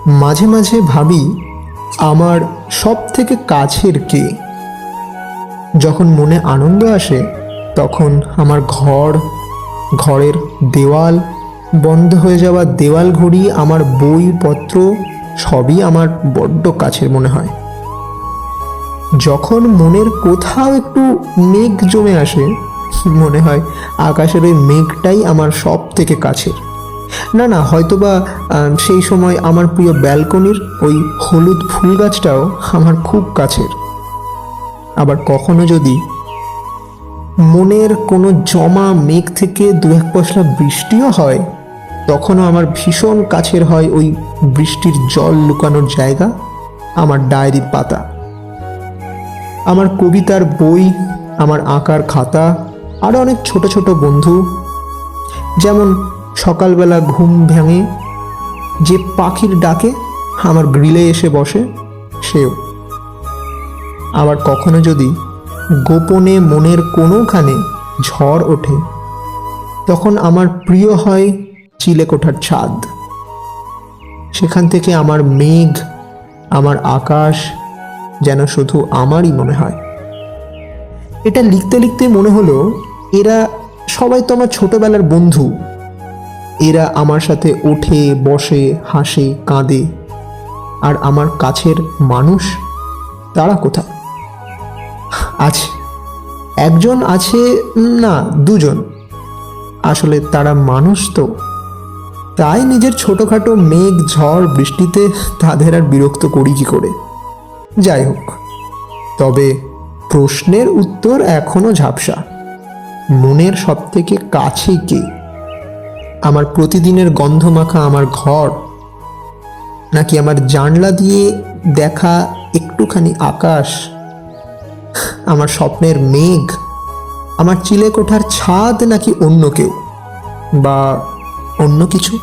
মাঝে মাঝে ভাবি আমার সব থেকে কাছের কে। যখন মনে আনন্দ আসে তখন আমার ঘরের দেওয়াল, বন্ধ হয়ে যাওয়া দেওয়াল ঘড়ি, আমার বইপত্র সবই আমার বড্ড কাছের মনে হয়। যখন মনের কোথাও একটু মেঘ জমে আসে মনে হয় আকাশের ওই মেঘটাই আমার সব থেকে কাছের। না, হয়তোবা সেই সময় আমার প্রিয় ব্যালকনির ওই হলুদ ফুল গাছটাও আমার খুব কাছের। আবার কখনো যদি মনের কোনো জমা মেঘ থেকে দু এক পশলা বৃষ্টিও হয়, তখনও আমার ভীষণ কাছের হয় ওই বৃষ্টির জল লুকানোর জায়গা, আমার ডায়েরির পাতা, আমার কবিতার বই, আমার আঁকার খাতা, আরও অনেক ছোট ছোট বন্ধু। যেমন সকালবেলা ঘুম ভেঙে যে পাখির ডাকে আমার গ্রিলে এসে বসে সেও। আবার কখনো যদি গোপনে মনের কোনোখানে ঝড় ওঠে, তখন আমার প্রিয় হয় চিলেকোঠার ছাদ। সেখান থেকে আমার মেঘ, আমার আকাশ যেন শুধু আমারই মনে হয়। এটা লিখতে লিখতে মনে হলো এরা সবাই তো আমার ছোটবেলার বন্ধু। এরা আমার সাথে ওঠে, বসে, হাসে, কাঁদে। আর আমার কাছের মানুষ, তারা কোথায়? আছে, একজন আছে, না দুজন। আসলে তারা মানুষ তো, তাই নিজের ছোটোখাটো মেঘ, ঝড়, বৃষ্টিতে তাদের আর বিরক্ত করি কি করে। যাই হোক, তবে প্রশ্নের উত্তর এখনো ঝাপসা। মনের সব থেকে কাছে কে? আমার প্রতিদিনের গন্ধমাখা আমার ঘর, নাকি আমার জানলা দিয়ে দেখা একটুখানি আকাশ, আমার স্বপ্নের মেঘ, আমার চিলেকোঠার ছাদ, নাকি অন্য কেউ বা অন্য কিছু?